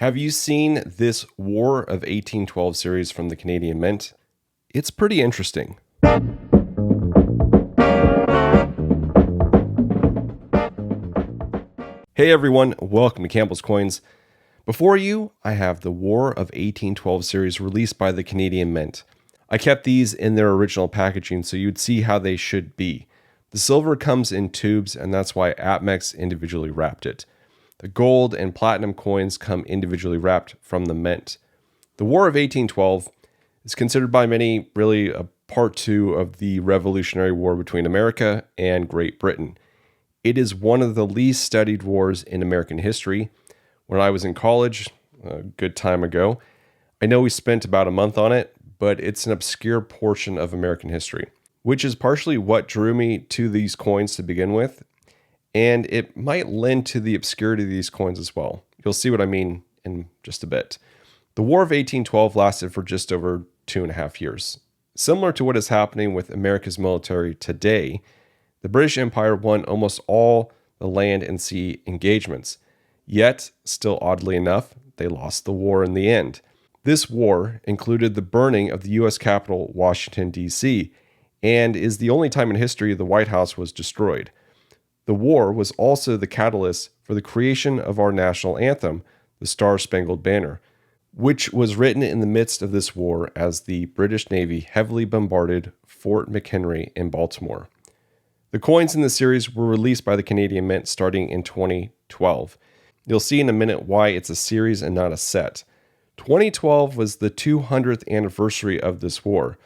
Have you seen this War of 1812 series from the Canadian Mint? It's pretty interesting. Hey everyone, welcome to Campbell's Coins. Before you, I have the War of 1812 series released by the Canadian Mint. I kept these in their original packaging so you'd see how they should be. The silver comes in tubes, and that's why APMEX individually wrapped it. The gold and platinum coins come individually wrapped from the mint. The War of 1812 is considered by many really a part two of the Revolutionary War between America and Great Britain. It is one of the least studied wars in American history. When I was in college, a good time ago, I know we spent about a month on it, but it's an obscure portion of American history, which is partially what drew me to these coins to begin with, and it might lend to the obscurity of these coins as well. You'll see what I mean in just a bit. The War of 1812 lasted for just over 2.5 years. Similar to what is happening with America's military today, the British Empire won almost all the land and sea engagements. Yet, still oddly enough, they lost the war in the end. This war included the burning of the U.S. Capitol, Washington, D.C., and is the only time in history the White House was destroyed. The war was also the catalyst for the creation of our national anthem, the Star-Spangled Banner, which was written in the midst of this war as the British Navy heavily bombarded Fort McHenry in Baltimore. The coins in the series were released by the Canadian Mint starting in 2012. You'll see in a minute why it's a series and not a set. 2012 was the 200th anniversary of this war.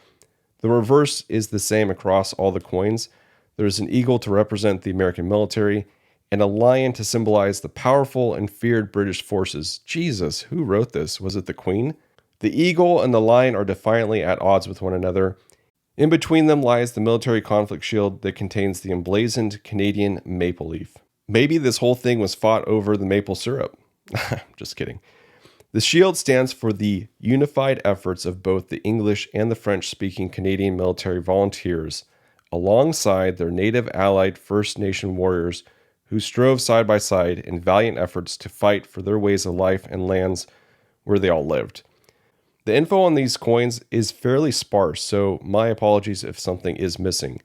The reverse is the same across all the coins. There's an eagle to represent the American military and a lion to symbolize the powerful and feared British forces. Jesus, who wrote this? Was it the Queen? The eagle and the lion are defiantly at odds with one another. In between them lies the military conflict shield that contains the emblazoned Canadian maple leaf. Maybe this whole thing was fought over the maple syrup. Just kidding. The shield stands for the unified efforts of both the English and the French-speaking Canadian military volunteers, alongside their native allied First Nation warriors who strove side by side in valiant efforts to fight for their ways of life and lands where they all lived. The info on these coins is fairly sparse, so my apologies if something is missing.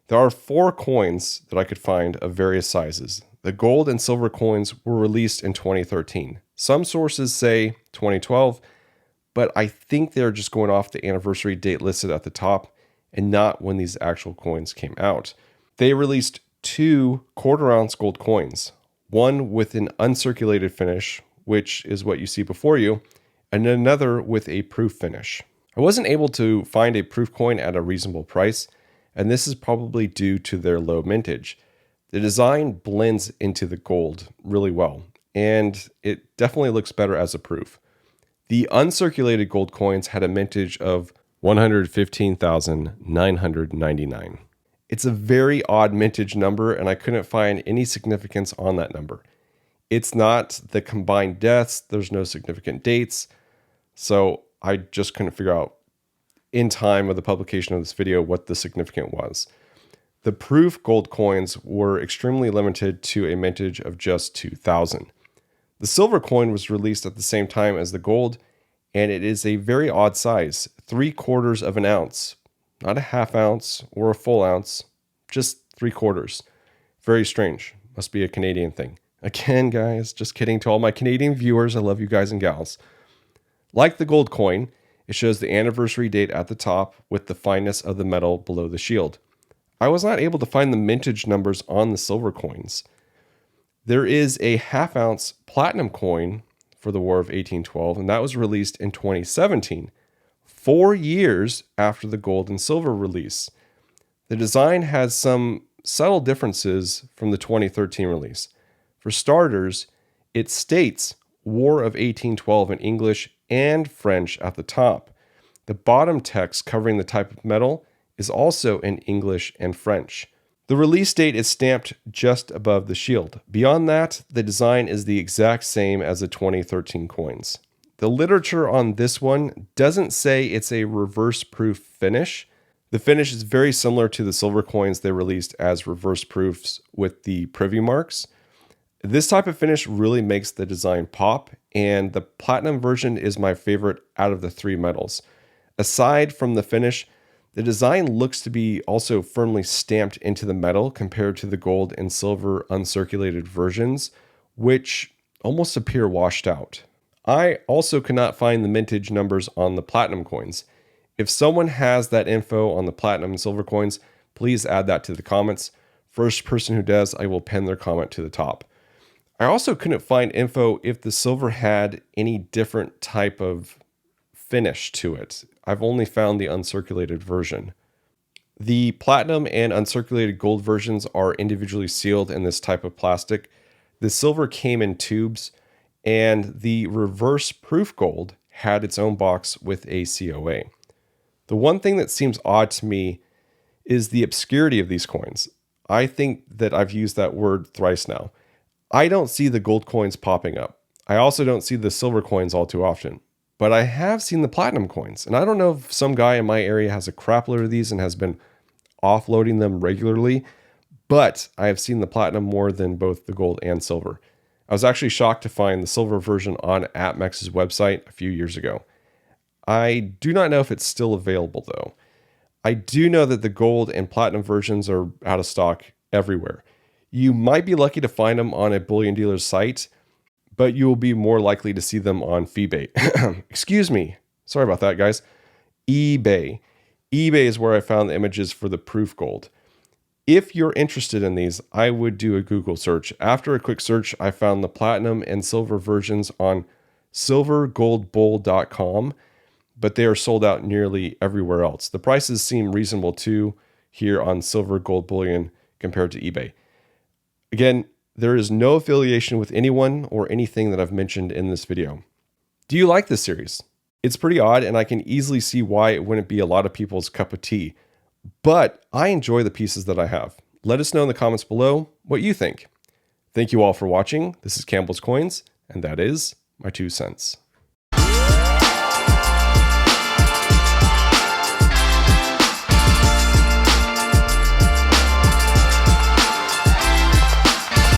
There are 4 coins that I could find of various sizes. The gold and silver coins were released in 2013. Some sources say 2012, but I think they're just going off the anniversary date listed at the top and not when these actual coins came out. They released 2 quarter-ounce gold coins, one with an uncirculated finish, which is what you see before you, and another with a proof finish. I wasn't able to find a proof coin at a reasonable price, and this is probably due to their low mintage. The design blends into the gold really well, and it definitely looks better as a proof. The uncirculated gold coins had a mintage of 115,999. It's a very odd mintage number, and I couldn't find any significance on that number. It's not the combined deaths, there's no significant dates, so I just couldn't figure out in time of the publication of this video what the significant was. The proof gold coins were extremely limited to a mintage of just 2,000. The silver coin was released at the same time as the gold, and it is a very odd size, 3/4 of an ounce, not a half ounce or a full ounce, just 3/4. Very strange, must be a Canadian thing. Again, guys, just kidding to all my Canadian viewers. I love you guys and gals. Like the gold coin, it shows the anniversary date at the top with the fineness of the metal below the shield. I was not able to find the mintage numbers on the silver coins. There is a half-ounce platinum coin for the War of 1812, and that was released in 2017, 4 years after the gold and silver release. The design has some subtle differences from the 2013 release. For starters, it states War of 1812 in English and French at the top. The bottom text covering the type of metal is also in English and French. The release date is stamped just above the shield. Beyond that, the design is the exact same as the 2013 coins. The literature on this one doesn't say it's a reverse proof finish. The finish is very similar to the silver coins they released as reverse proofs with the privy marks. This type of finish really makes the design pop, and the platinum version is my favorite out of the three metals. Aside from the finish, the design looks to be also firmly stamped into the metal compared to the gold and silver uncirculated versions, which almost appear washed out. I also cannot find the mintage numbers on the platinum coins. If someone has that info on the platinum and silver coins, please add that to the comments. First person who does, I will pin their comment to the top. I also couldn't find info if the silver had any different type of finish to it. I've only found the uncirculated version. The platinum and uncirculated gold versions are individually sealed in this type of plastic. The silver came in tubes, and the reverse proof gold had its own box with a COA. The one thing that seems odd to me is the obscurity of these coins. I think that I've used that word thrice now. I don't see the gold coins popping up. I also don't see the silver coins all too often, but I have seen the platinum coins. And I don't know if some guy in my area has a crap load of these and has been offloading them regularly, but I have seen the platinum more than both the gold and silver. I was actually shocked to find the silver version on AppMex's website a few years ago. I do not know if it's still available though. I do know that the gold and platinum versions are out of stock everywhere. You might be lucky to find them on a bullion dealer's site, but you will be more likely to see them on eBay. Excuse me. Sorry about that, guys. eBay. eBay is where I found the images for the proof gold. If you're interested in these, I would do a Google search. After a quick search, I found the platinum and silver versions on silvergoldbull.com, but they are sold out nearly everywhere else. The prices seem reasonable too here on Silver Gold Bullion compared to eBay. Again, there is no affiliation with anyone or anything that I've mentioned in this video. Do you like this series? It's pretty odd, and I can easily see why it wouldn't be a lot of people's cup of tea. But I enjoy the pieces that I have. Let us know in the comments below what you think. Thank you all for watching. This is Campbell's Coins, and that is my 2 cents.